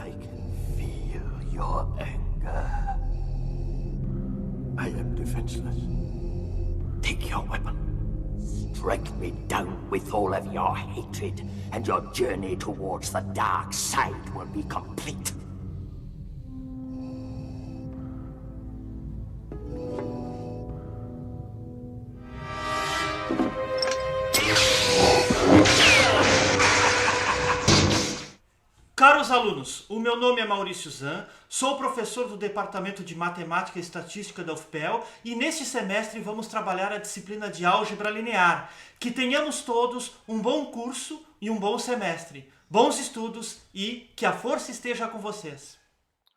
I can feel your anger. I am defenseless. Take your weapon. Strike me down with all of your hatred, and your journey towards the dark side will be complete. Caros alunos, o meu nome é Maurício Zan, sou professor do Departamento de Matemática e Estatística da UFPEL e neste semestre vamos trabalhar a disciplina de Álgebra Linear. Que tenhamos todos um bom curso e um bom semestre. Bons estudos e que a força esteja com vocês.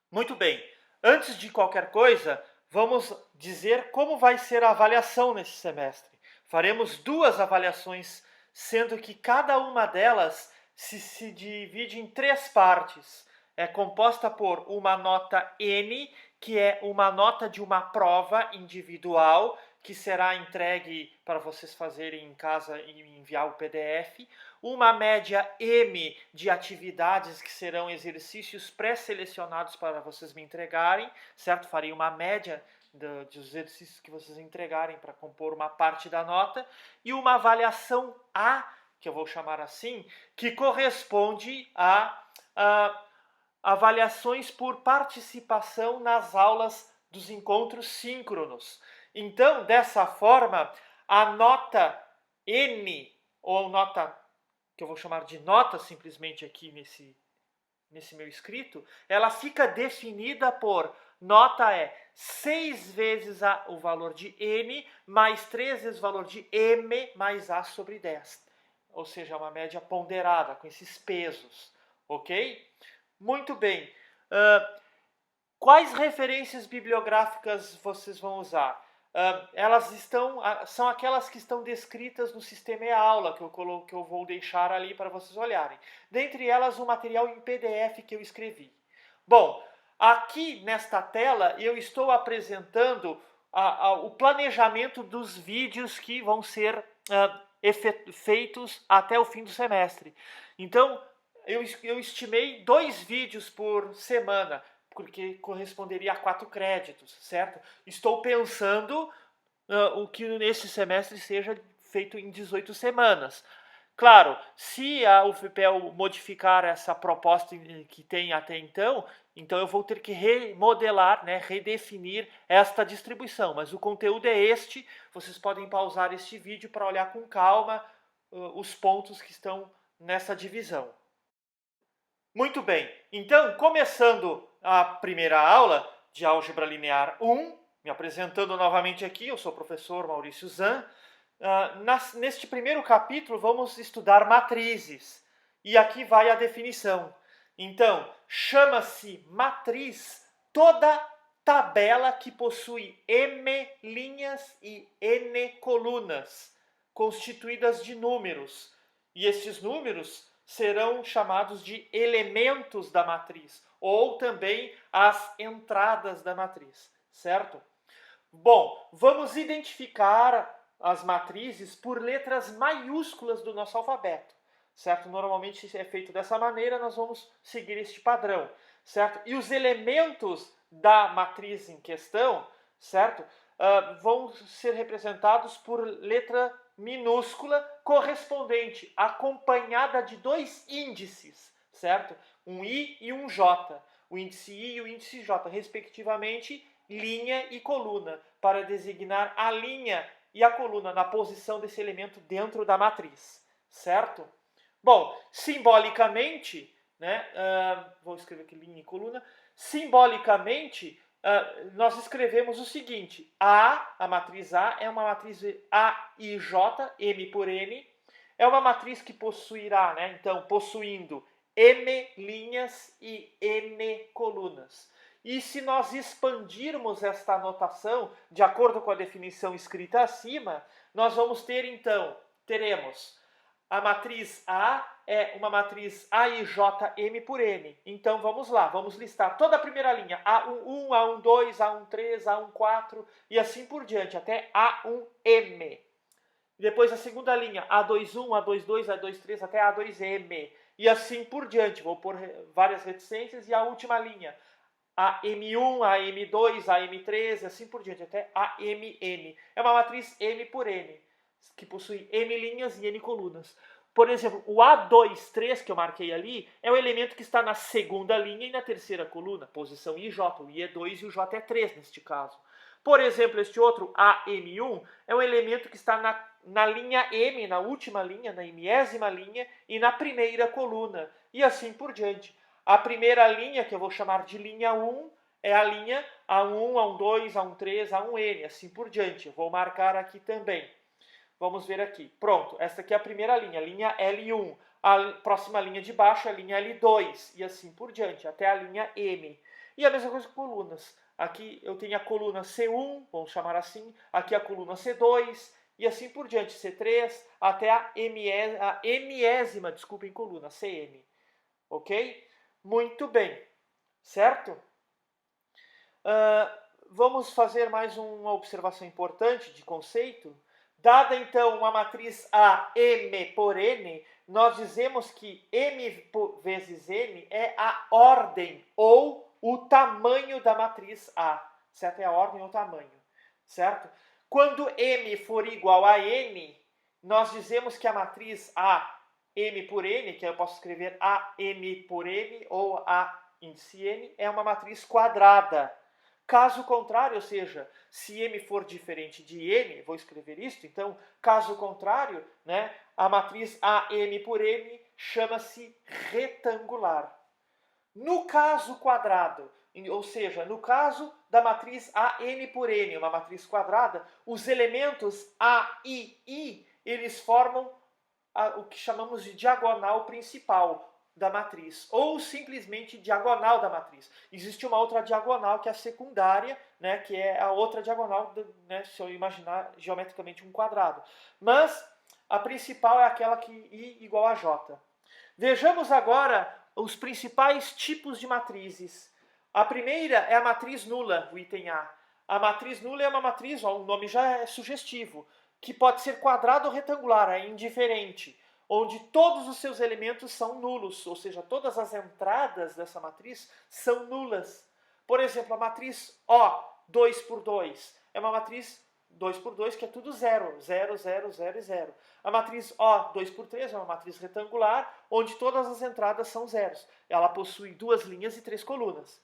Muito bem, antes de qualquer coisa, vamos dizer como vai ser a avaliação nesse semestre. Faremos 2 avaliações, sendo que cada uma delas se divide em 3 partes. É composta por uma nota N, que é uma nota de uma prova individual, que será entregue para vocês fazerem em casa e enviar o PDF. Uma média M de atividades, que serão exercícios pré-selecionados para vocês me entregarem, certo? Farei uma média dos exercícios que vocês entregarem para compor uma parte da nota. E uma avaliação A, que eu vou chamar assim, que corresponde a avaliações por participação nas aulas dos encontros síncronos. Então, dessa forma, a nota N, ou nota, que eu vou chamar de nota simplesmente aqui nesse meu escrito, ela fica definida por nota é 6 vezes o valor de N, mais 3 vezes o valor de M, mais A sobre 10. Ou seja, uma média ponderada, com esses pesos, ok? Muito bem. Quais referências bibliográficas vocês vão usar? Elas são aquelas que estão descritas no sistema e-aula, que eu vou deixar ali para vocês olharem. Dentre elas, o material em PDF que eu escrevi. Bom, aqui nesta tela eu estou apresentando o planejamento dos vídeos que vão ser feitos até o fim do semestre. Então, eu estimei 2 vídeos por semana, porque corresponderia a 4 créditos, certo? Estou pensando o que nesse semestre seja feito em 18 semanas. Claro, se a UFPEL modificar essa proposta que tem até então eu vou ter que remodelar, redefinir esta distribuição. Mas o conteúdo é este, vocês podem pausar este vídeo para olhar com calma os pontos que estão nessa divisão. Muito bem, então começando a primeira aula de Álgebra Linear 1, me apresentando novamente aqui, eu sou o professor Maurício Zan. Neste primeiro capítulo vamos estudar matrizes, e aqui vai a definição. Então, chama-se matriz toda tabela que possui M linhas e N colunas, constituídas de números. E estes números serão chamados de elementos da matriz, ou também as entradas da matriz, certo? Bom, vamos identificar as matrizes por letras maiúsculas do nosso alfabeto, certo? Normalmente é feito dessa maneira, nós vamos seguir este padrão, certo? E os elementos da matriz em questão, certo? Vão ser representados por letra minúscula correspondente, acompanhada de 2 índices, certo? Um I e um J. O índice I e o índice J, respectivamente, linha e coluna, para designar a linha e a coluna na posição desse elemento dentro da matriz, certo? Bom, simbolicamente, vou escrever aqui linha e coluna, simbolicamente, nós escrevemos o seguinte: a matriz A é uma matriz A e J, M por N, é uma matriz que possuirá, então, possuindo M linhas e N colunas. E se nós expandirmos esta anotação, de acordo com a definição escrita acima, nós vamos ter, então, teremos a matriz A é uma matriz A e J M por N. Então, vamos lá, vamos listar toda a primeira linha, A11, A12, A13, A14 e assim por diante, até A1M. Depois a segunda linha, A21, A22, A23 até A2M. e assim por diante. Vou pôr várias reticências e a última linha, a M1, a M2, a M3, assim por diante, até a MN. É uma matriz M por N, que possui M linhas e N colunas. Por exemplo, o A23 que eu marquei ali é o elemento que está na segunda linha e na terceira coluna, posição IJ. O I é 2 e o J é 3 neste caso. Por exemplo, este outro AM1 é um elemento que está na linha M, na última linha, na mésima linha e na primeira coluna, e assim por diante. A primeira linha, que eu vou chamar de linha 1, é a linha A1, A12, A13, A1N, assim por diante. Eu vou marcar aqui também. Vamos ver aqui. Pronto, essa aqui é a primeira linha L1. A próxima linha de baixo é a linha L2, e assim por diante, até a linha M. E a mesma coisa com colunas. Aqui eu tenho a coluna C1, vamos chamar assim, aqui a coluna C2, e assim por diante, C3, até a Mésima, desculpem, coluna, CM. Ok? Muito bem, certo? Vamos fazer mais uma observação importante de conceito. Dada então uma matriz A, M por N, nós dizemos que M vezes N é a ordem ou o tamanho da matriz A, certo? É a ordem ou o tamanho, certo? Quando M for igual a N, nós dizemos que a matriz A, M por N, que eu posso escrever AM por N ou A índice N, é uma matriz quadrada. Caso contrário, ou seja, se M for diferente de N, vou escrever isso, então, caso contrário, né, a matriz AM por N chama-se retangular. No caso quadrado, ou seja, no caso da matriz AM por N, uma matriz quadrada, os elementos A e I, eles formam o que chamamos de diagonal principal da matriz, ou simplesmente diagonal da matriz. Existe uma outra diagonal que é a secundária, né, que é a outra diagonal, né, se eu imaginar geometricamente um quadrado. Mas a principal é aquela que I igual a J. Vejamos agora os principais tipos de matrizes. A primeira é a matriz nula, o item A. A matriz nula é uma matriz, o nome já é sugestivo, que pode ser quadrada ou retangular, é indiferente, onde todos os seus elementos são nulos, ou seja, todas as entradas dessa matriz são nulas. Por exemplo, a matriz O, 2 por 2, é uma matriz 2 por 2 que é tudo 0, 0, 0, 0 e 0. A matriz O, 2 por 3 é uma matriz retangular, onde todas as entradas são zeros. Ela possui 2 linhas e 3 colunas.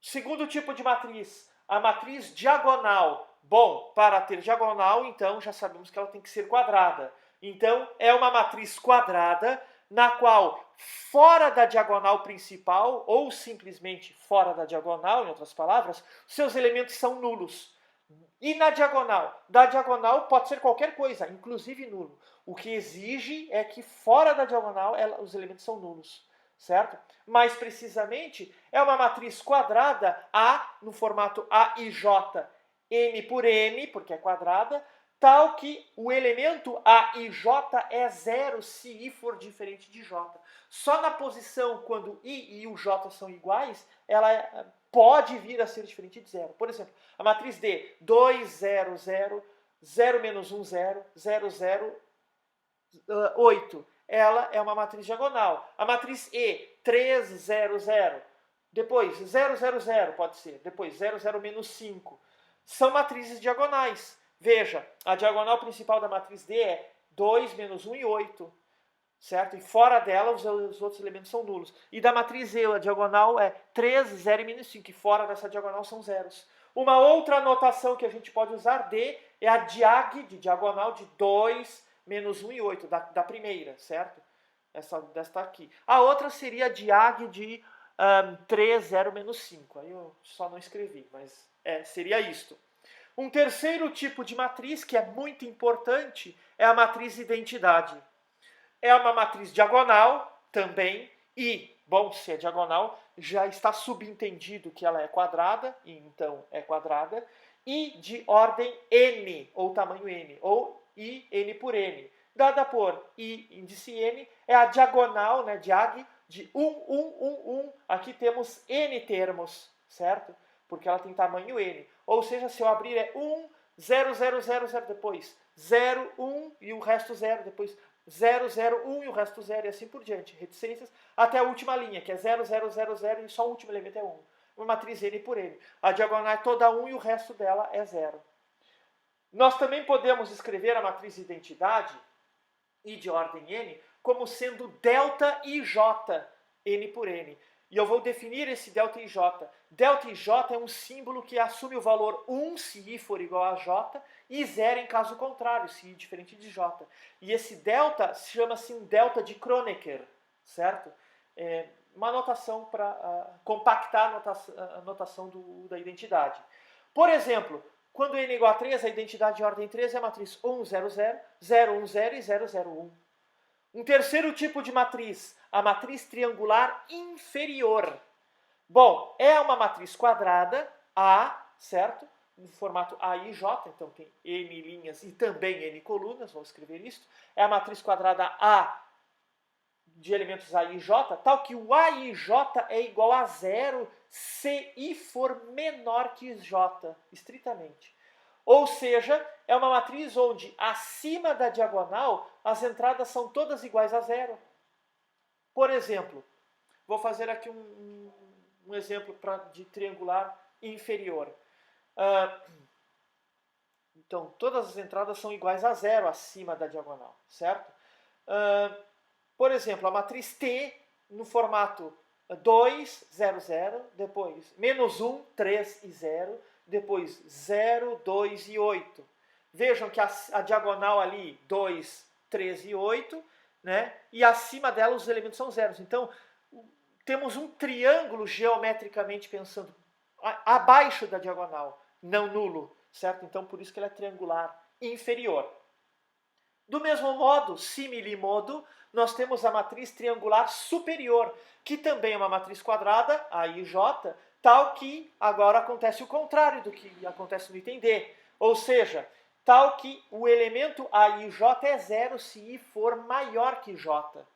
Segundo tipo de matriz, a matriz diagonal. Bom, para ter diagonal, então, já sabemos que ela tem que ser quadrada. Então, é uma matriz quadrada, na qual, fora da diagonal principal, ou simplesmente fora da diagonal, em outras palavras, seus elementos são nulos. E na diagonal? Da diagonal pode ser qualquer coisa, inclusive nulo. O que exige é que fora da diagonal os elementos são nulos, certo? Mais precisamente, é uma matriz quadrada, A, no formato A e J, N por N, porque é quadrada, tal que o elemento A e J é zero se I for diferente de J. Só na posição quando I e o J são iguais, ela pode vir a ser diferente de zero. Por exemplo, a matriz D, 2, 0, 0, 0 menos 1, 0, 0, 0, 8. Ela é uma matriz diagonal. A matriz E, 3, 0, 0. Depois, 0, 0, 0 pode ser. Depois, 0, 0 menos 5. São matrizes diagonais. Veja, a diagonal principal da matriz D é 2 menos 1 e 8. Certo? E fora dela, os outros elementos são nulos. E da matriz E, a diagonal é 3, 0 e menos 5. E fora dessa diagonal são zeros. Uma outra notação que a gente pode usar, D, é a diag, de diagonal, de 2, menos 1 e 8, da primeira, certo? Desta aqui. A outra seria a diag de 3, 0, menos 5. Aí eu só não escrevi, mas seria isto. Um terceiro tipo de matriz, que é muito importante, é a matriz identidade. É uma matriz diagonal também, e, bom, se é diagonal, já está subentendido que ela é quadrada, e então é quadrada, e de ordem n, ou tamanho n, ou I, n por n. Dada por I, índice n, é a diagonal, né, diag, de 1, 1, 1, 1. Aqui temos n termos, certo? Porque ela tem tamanho n. Ou seja, se eu abrir é 1, 0, 0, 0, 0, depois 0, 1 e o resto 0, depois 0, 0, 1 e o resto 0 e assim por diante. Reticências até a última linha, que é 0, 0, 0, 0 e só o último elemento é 1. Uma matriz N por N. A diagonal é toda 1 e o resto dela é 0. Nós também podemos escrever a matriz identidade, I de ordem N, como sendo delta IJ, N por N. E eu vou definir esse delta IJ. Delta IJ é um símbolo que assume o valor 1 se I for igual a J e 0 em caso contrário, se I diferente de J. E esse delta chama-se um delta de Kronecker, certo? É uma notação para compactar a notação da identidade. Por exemplo, quando n é igual a 3, a identidade de ordem 3 é a matriz 1, 0, 0, 0, 1, 0 e 0, 0, 1. Um terceiro tipo de matriz, a matriz triangular inferior. Bom, é uma matriz quadrada, A, certo? No formato A e J, então tem N linhas e também N colunas, vamos escrever isso. É a matriz quadrada A de elementos A e J, tal que o A e J é igual a 0 se I for menor que J, estritamente. Ou seja, é uma matriz onde acima da diagonal as entradas são todas iguais a 0. Por exemplo, vou fazer aqui um exemplo de triangular inferior. Então, todas as entradas são iguais a 0 acima da diagonal, certo? Por exemplo, a matriz T no formato 2, 0, 0, depois menos 1, 3 e 0, depois 0, 2 e 8. Vejam que a diagonal ali, 2, 3 e 8, né? E acima dela os elementos são zeros. Então, temos um triângulo geometricamente pensando abaixo da diagonal, não nulo, certo? Então, por isso que ele é triangular inferior. Do mesmo modo, similimodo, nós temos a matriz triangular superior, que também é uma matriz quadrada, A e J, tal que agora acontece o contrário do que acontece no item D. Ou seja, tal que o elemento A e J é 0 se I for maior que J.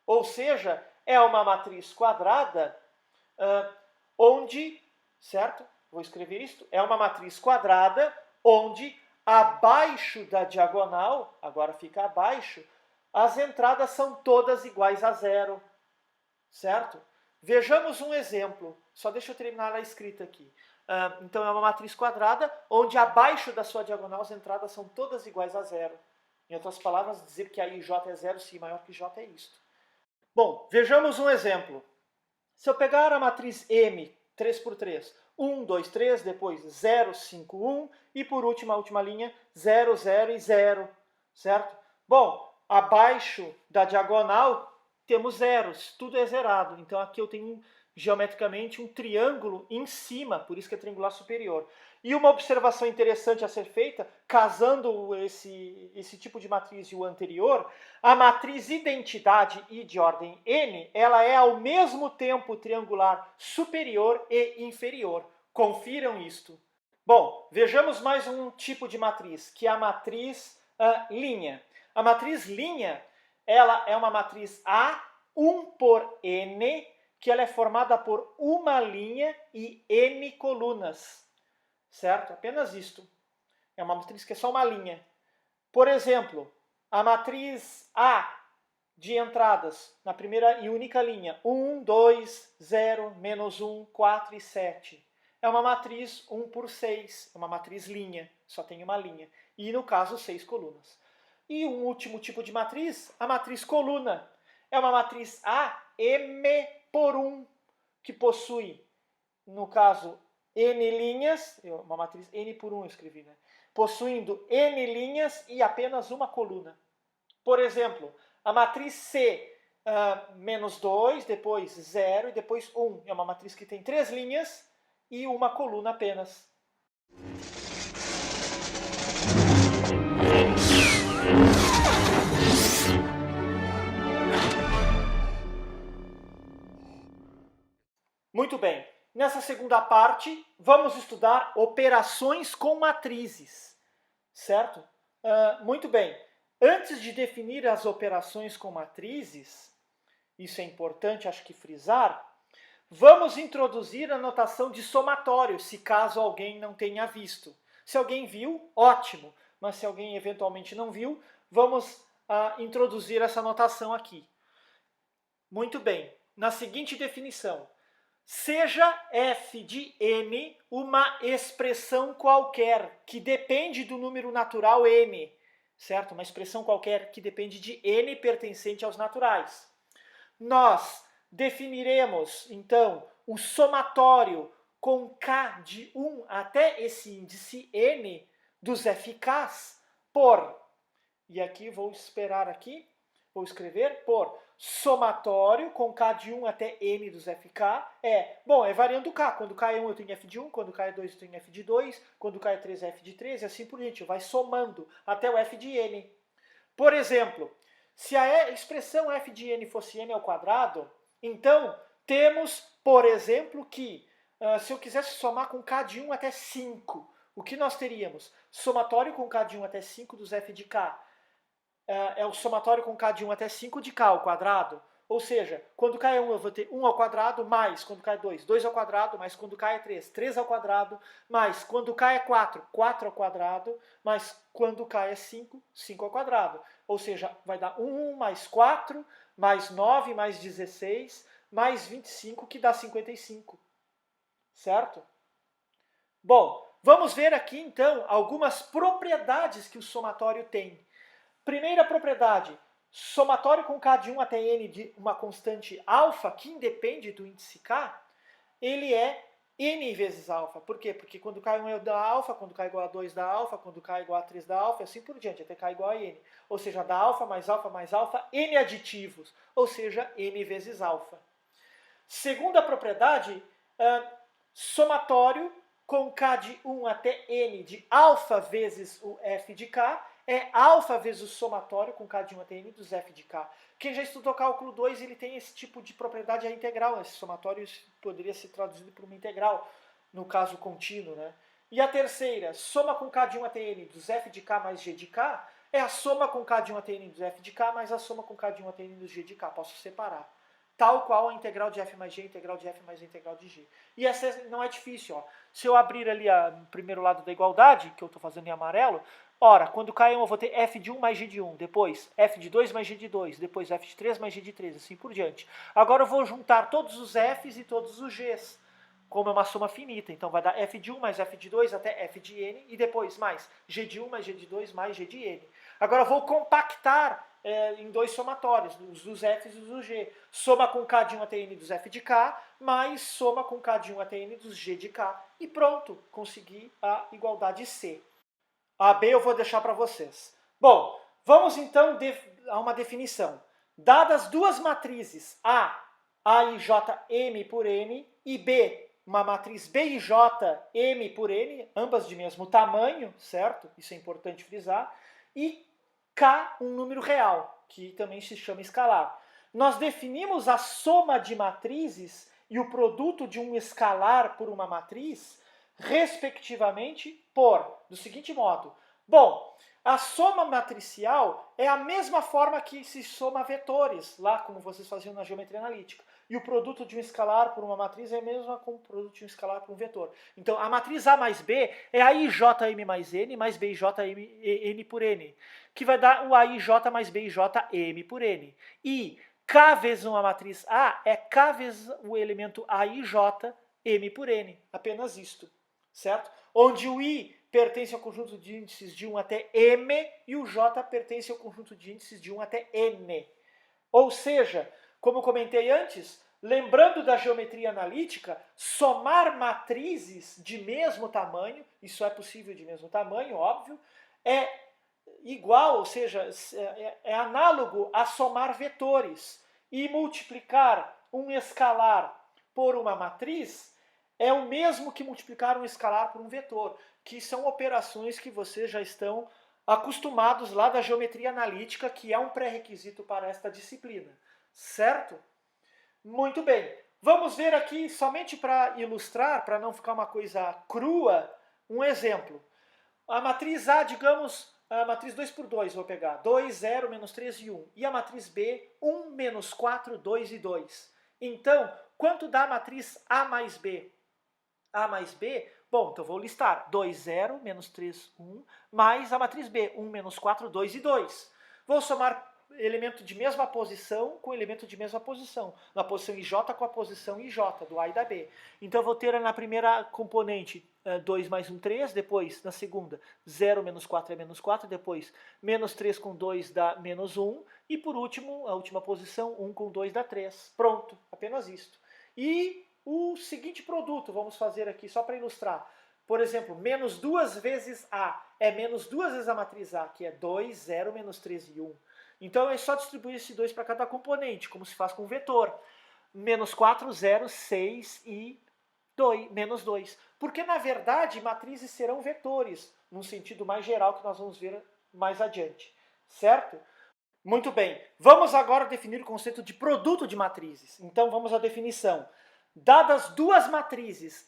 Ou seja, é uma matriz quadrada onde, certo? Vou escrever isto. É uma matriz quadrada onde abaixo da diagonal, agora fica abaixo, as entradas são todas iguais a 0, certo? Vejamos um exemplo. Só deixa eu terminar a escrita aqui. Então, é uma matriz quadrada, onde abaixo da sua diagonal as entradas são todas iguais a 0. Em outras palavras, dizer que a IJ é 0 se I maior que J é isto. Bom, vejamos um exemplo. Se eu pegar a matriz M, 3 por 3, 1, 2, 3, depois 0, 5, 1, e por último, a última linha, 0, 0 e 0, certo? Bom, abaixo da diagonal temos zeros, tudo é zerado. Então aqui eu tenho geometricamente um triângulo em cima, por isso que é triangular superior. E uma observação interessante a ser feita, casando esse tipo de matriz e o anterior, a matriz identidade I de ordem N, ela é ao mesmo tempo triangular superior e inferior. Confiram isto. Bom, vejamos mais um tipo de matriz, que é a matriz linha. A matriz linha, ela é uma matriz A, 1 por N, que ela é formada por uma linha e N colunas. Certo? Apenas isto. É uma matriz que é só uma linha. Por exemplo, a matriz A de entradas, na primeira e única linha, 1, 2, 0, menos 1, 4 e 7. É uma matriz 1 por 6, é uma matriz linha, só tem uma linha. E, no caso, 6 colunas. E um último tipo de matriz, a matriz coluna. É uma matriz A, M por 1, que possui, no caso, N linhas, uma matriz N por 1 eu escrevi, né? Possuindo N linhas e apenas uma coluna. Por exemplo, a matriz C, menos 2, depois 0 e depois 1. É uma matriz que tem 3 linhas e uma coluna apenas. Muito bem. Nessa segunda parte, vamos estudar operações com matrizes, certo? Muito bem. Antes de definir as operações com matrizes, isso é importante, acho que frisar, vamos introduzir a notação de somatório, se caso alguém não tenha visto. Se alguém viu, ótimo, mas se alguém eventualmente não viu, vamos introduzir essa notação aqui. Muito bem. Na seguinte definição. Seja f de n uma expressão qualquer que depende do número natural n, certo? Uma expressão qualquer que depende de n pertencente aos naturais. Nós definiremos, então, o somatório com k de 1 até esse índice n dos FKs por, e aqui vou escrever por somatório com k de 1 até n dos FK é variando k. Quando k é 1 eu tenho f de 1, quando k é 2 eu tenho f de 2, quando k é 3 é f de 3 e assim por diante. Vai somando até o f de n. Por exemplo, se a expressão f de n fosse n ao quadrado, então temos, por exemplo, que se eu quisesse somar com k de 1 até 5, o que nós teríamos? Somatório com k de 1 até 5 dos f de k. É o somatório com k de 1 até 5 de k ao quadrado. Ou seja, quando k é 1 eu vou ter 1 ao quadrado, mais quando k é 2, 2 ao quadrado, mais quando k é 3, 3 ao quadrado, mais quando k é 4, 4 ao quadrado, mais quando k é 5, 5 ao quadrado. Ou seja, vai dar 1 mais 4, mais 9, mais 16, mais 25, que dá 55. Certo? Bom, vamos ver aqui então algumas propriedades que o somatório tem. Primeira propriedade, somatório com k de 1 até n de uma constante alfa, que independe do índice k, ele é n vezes alfa. Por quê? Porque quando k é 1 dá alfa, quando k é igual a 2 dá alfa, quando k é igual a 3 dá alfa, e assim por diante, até k igual a n. Ou seja, dá alfa mais alfa mais alfa, n aditivos, ou seja, n vezes alfa. Segunda propriedade, somatório com k de 1 até n de alfa vezes o f de k, é alfa vezes o somatório com k de 1 até n dos f de k. Quem já estudou cálculo 2, ele tem esse tipo de propriedade a integral. Esse somatório poderia ser traduzido por uma integral, no caso contínuo, né? E a terceira, soma com k de 1 até n dos f de k mais g de k, é a soma com k de 1 até n dos f de k mais a soma com k de 1 até n dos g de k. Posso separar. Tal qual a integral de f mais g, a integral de f mais a integral de g. E essa não é difícil, ó. Se eu abrir ali o primeiro lado da igualdade, que eu estou fazendo em amarelo, ora, quando k é 1 eu vou ter f de 1 mais g de 1, depois f de 2 mais g de 2, depois f de 3 mais g de 3, assim por diante. Agora eu vou juntar todos os f's e todos os g's, como é uma soma finita. Então vai dar f de 1 mais f de 2 até f de n, e depois mais g de 1 mais g de 2 mais g de n. Agora eu vou compactar em dois somatórios, os dos f's e os do g. Soma com k de 1 até n dos f de k, mais soma com k de 1 até n dos g de k. E pronto, consegui a igualdade C. A B eu vou deixar para vocês. Bom, vamos então a uma definição. Dadas duas matrizes A e J M por N, e B, uma matriz B e J M por N, ambas de mesmo tamanho, certo? Isso é importante frisar. E K, um número real, que também se chama escalar. Nós definimos a soma de matrizes e o produto de um escalar por uma matriz, respectivamente, do seguinte modo. Bom, a soma matricial é a mesma forma que se soma vetores, lá como vocês faziam na geometria analítica. E o produto de um escalar por uma matriz é a mesma como o produto de um escalar por um vetor. Então, a matriz A mais B é AIJM mais N mais BIJM N por N, que vai dar o AIJ mais BIJM por N. E K vezes uma matriz A é K vezes o elemento AIJ M por N. Apenas isto, certo? Onde o I pertence ao conjunto de índices de 1 até M e o J pertence ao conjunto de índices de 1 até N. Ou seja, como eu comentei antes, lembrando da geometria analítica, somar matrizes de mesmo tamanho, isso é possível de mesmo tamanho, óbvio, é igual, ou seja, é análogo a somar vetores. E multiplicar um escalar por uma matriz é o mesmo que multiplicar um escalar por um vetor, que são operações que vocês já estão acostumados lá da geometria analítica, que é um pré-requisito para esta disciplina. Certo? Muito bem. Vamos ver aqui, somente para ilustrar, para não ficar uma coisa crua, um exemplo. A matriz A, digamos, a matriz 2 por 2, vou pegar. 2, 0, menos 3 e 1. E a matriz B, 1, menos 4, 2 e 2. Então, quanto dá a matriz A mais B? A mais B, bom, então vou listar. 2, 0, menos 3, 1, mais a matriz B, 1, menos 4, 2 e 2. Vou somar elemento de mesma posição com elemento de mesma posição. Na posição IJ com a posição IJ, do A e da B. Então eu vou ter na primeira componente 2 mais 1, 3, depois na segunda 0 menos 4 é menos 4, depois menos 3 com 2 dá menos 1, e por último, a última posição, 1 com 2 dá 3. Pronto, apenas isto. E o seguinte produto, vamos fazer aqui só para ilustrar. Por exemplo, menos 2 vezes A é menos 2 vezes a matriz A, que é 2, 0, menos 3 e 1. Então é só distribuir esse 2 para cada componente, como se faz com o vetor. Menos 4, 0, 6 e 2, menos 2. Porque, na verdade, matrizes serão vetores, num sentido mais geral que nós vamos ver mais adiante. Certo? Muito bem. Vamos agora definir o conceito de produto de matrizes. Então vamos à definição. Dadas duas matrizes,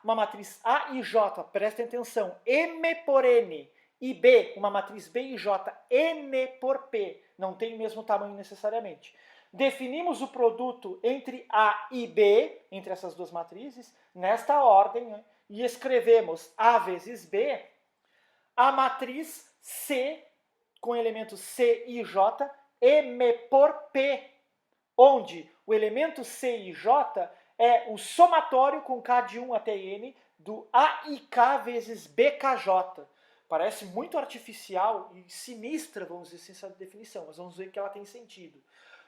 uma matriz A e J, prestem atenção, M por N, e B, uma matriz B e J, N por P, não tem o mesmo tamanho necessariamente. Definimos o produto entre A e B, entre essas duas matrizes, nesta ordem, né? E escrevemos A vezes B, a matriz C, com elementos C e J, M por P, onde o elemento C e J é o somatório com K de 1 até N do AIK vezes BKJ. Parece muito artificial e sinistra, vamos dizer assim, essa definição, mas vamos ver que ela tem sentido.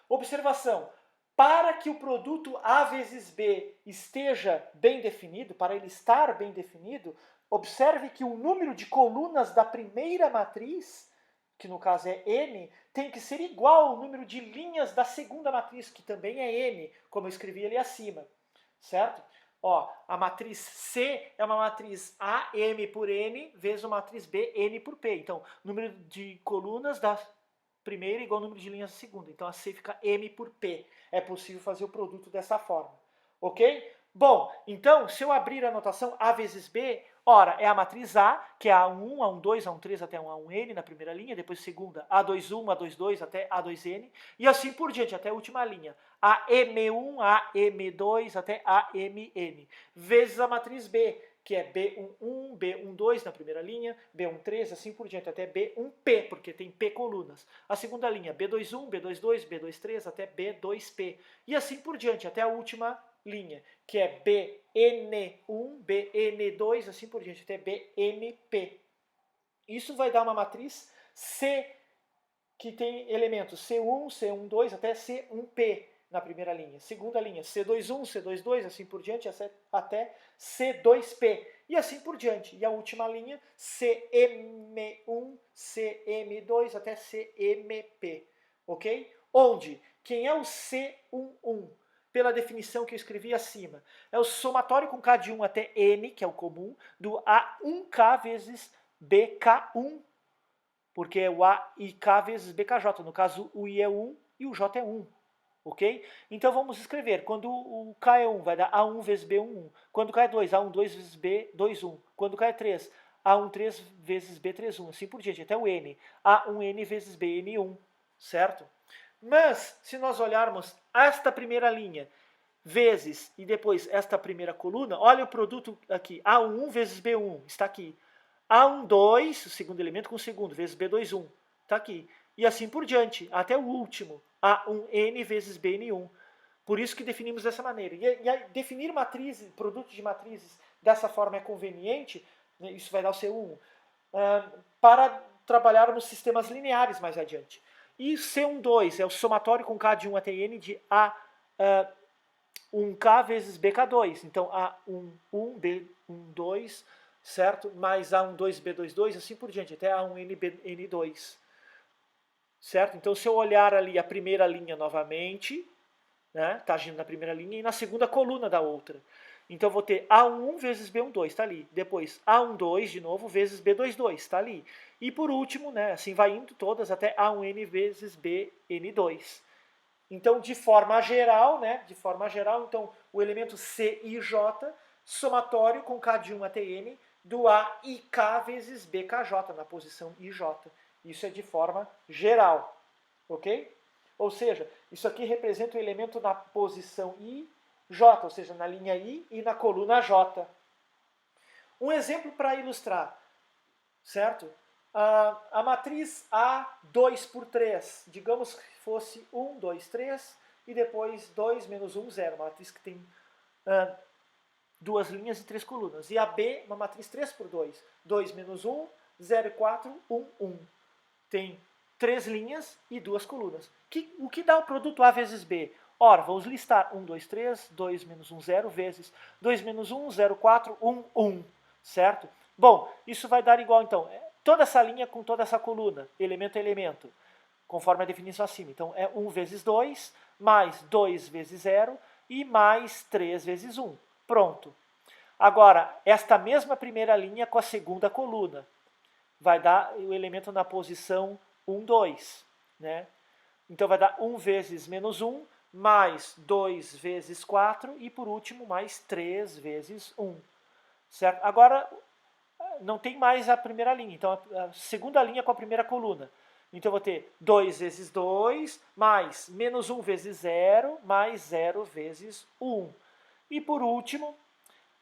Observação: para que o produto A vezes B esteja bem definido, para ele estar bem definido, observe que o número de colunas da primeira matriz, que no caso é N, tem que ser igual ao número de linhas da segunda matriz, que também é N, como eu escrevi ali acima. Certo? Ó, a matriz C é uma matriz A, M por N, vezes uma matriz B, N por P. Então, número de colunas da primeira igual ao número de linhas da segunda. Então, a C fica M por P. É possível fazer o produto dessa forma. Ok? Bom, então, se eu abrir a notação A vezes B, ora, é a matriz A, que é A1, A12, A13 até A1N na primeira linha, depois segunda, A21, A22 até A2N, e assim por diante, até a última linha. AM1, AM2 até AMN, vezes a matriz B, que é B11, B12 na primeira linha, B13, assim por diante, até B1P, porque tem P colunas. A segunda linha, B21, B22, B23 até B2P, e assim por diante, até a última linha, que é BN1, BN2, assim por diante, até BNP. Isso vai dar uma matriz C, que tem elementos C1, C12 até C1P na primeira linha. Segunda linha, C21, C22, assim por diante, até C2P. E assim por diante. E a última linha, CM1, CM2 até CMP. Ok? Onde? Quem é o C11? Pela definição que eu escrevi acima. É o somatório com K de 1 até N, que é o comum, do A1K vezes BK1. Porque é o A e K vezes BKJ. No caso, o I é 1 e o J é 1. Ok? Então vamos escrever. Quando o K é 1, vai dar A1 vezes B11. Quando o K é 2, A12 vezes B21. Quando o K é 3, A13 vezes B31. Assim por diante, até o N. A1N vezes BN1. Certo? Mas, se nós olharmos esta primeira linha vezes e depois esta primeira coluna, olha o produto aqui. A1 vezes B1 está aqui. A12, o segundo elemento, com o segundo, vezes B21. Está aqui. E assim por diante, até o último. A1N vezes BN1. Por isso que definimos dessa maneira. E definir matrizes, produtos de matrizes dessa forma é conveniente, né, isso vai dar o C1, para trabalharmos sistemas lineares mais adiante. E C12 é o somatório com K de 1 até N de A1K vezes BK2. Então, A11, B12, certo? Mais A12, B22, assim por diante, até A1N, BN2. Certo? Então, se eu olhar ali a primeira linha novamente, né, está agindo na primeira linha, e na segunda coluna da outra. Então, eu vou ter A1 vezes B12, está ali. Depois, A12 de novo vezes B22, está ali. E por último, né, assim vai indo todas até A1N vezes BN2. Então, de forma geral, então, o elemento C e J, somatório com K de 1 até N, do A e K vezes BKJ, na posição IJ. Isso é de forma geral, ok? Ou seja, isso aqui representa o elemento na posição IJ, ou seja, na linha I e na coluna J. Um exemplo para ilustrar, certo? a matriz A 2 por 3, digamos que fosse 1, 2, 3, e depois 2 menos 1, 0, uma matriz que tem 2 linhas e 3 colunas. E a B, uma matriz 3 por 2, 2 menos 1, 0 e 4, 1, 1. Tem 3 linhas e 2 colunas. O que dá o produto A vezes B? Ora, vamos listar 1, 2, 3, 2 menos 1, 0, vezes 2 menos 1, 0, 4, 1, 1, certo? Bom, isso vai dar igual, então, toda essa linha com toda essa coluna, elemento a elemento, conforme a definição acima. Então, é 1 vezes 2, mais 2 vezes 0, e mais 3 vezes 1. Pronto. Agora, esta mesma primeira linha com a segunda coluna, vai dar o elemento na posição 1, 2, né? Então, vai dar 1 vezes menos 1, mais 2 vezes 4, e por último, mais 3 vezes 1. Certo? Agora, não tem mais a primeira linha, então a segunda linha com a primeira coluna. Então, eu vou ter 2 vezes 2, mais menos 1 vezes 0, mais 0 vezes 1. E por último,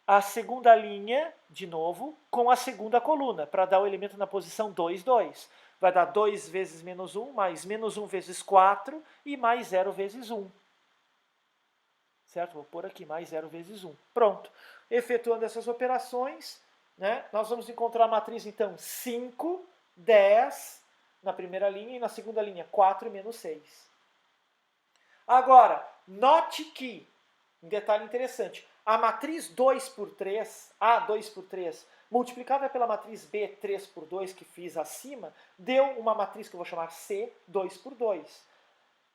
a segunda linha, de novo, com a segunda coluna, para dar o elemento na posição 2, 2. Vai dar 2 vezes menos 1, mais menos 1 vezes 4, e mais 0 vezes 1. Certo? Vou pôr aqui, mais 0 vezes 1. Pronto. Efetuando essas operações, né, nós vamos encontrar a matriz, então, 5, 10, na primeira linha, e na segunda linha, 4 menos 6. Agora, note que, um detalhe interessante, a matriz 2 por 3, A 2 por 3, multiplicada pela matriz B 3 por 2, que fiz acima, deu uma matriz que eu vou chamar C 2 por 2.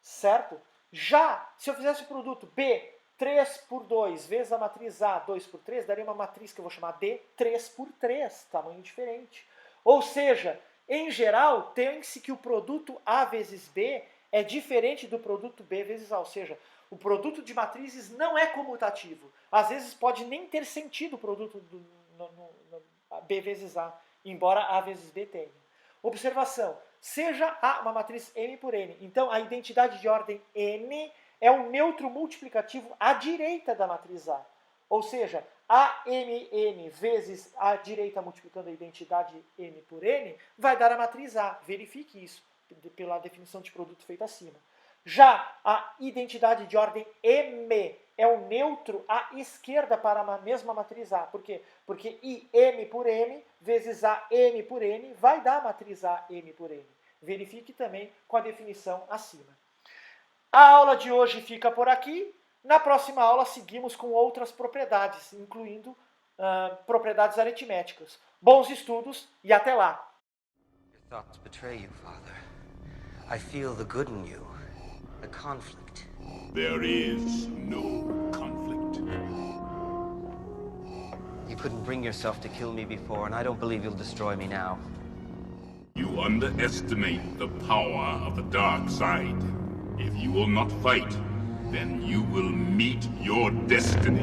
Certo? Já, se eu fizesse o produto B 3 por 2 vezes a matriz A 2 por 3, daria uma matriz que eu vou chamar D 3 por 3, tamanho diferente. Ou seja, em geral, tem-se que o produto A vezes B é diferente do produto B vezes A, ou seja, o produto de matrizes não é comutativo. Às vezes pode nem ter sentido o produto B vezes A, embora A vezes B tenha. Observação, seja A uma matriz M por N, então a identidade de ordem N é um neutro multiplicativo à direita da matriz A. Ou seja, AMN vezes a direita multiplicando a identidade M por N vai dar a matriz A. Verifique isso pela definição de produto feita acima. Já a identidade de ordem M é um neutro à esquerda para a mesma matriz A. Por quê? Porque IM por M vezes AM por N vai dar a matriz AM por N. Verifique também com a definição acima. A aula de hoje fica por aqui. Na próxima aula seguimos com outras propriedades, incluindo propriedades aritméticas. Bons estudos e até lá! Your thoughts betray you, Father. I feel the good in you. The conflict. There is no conflict. You couldn't bring yourself to kill me before, and I don't believe you'll destroy me now. You underestimate the power of the dark side. If you will not fight, then you will meet your destiny.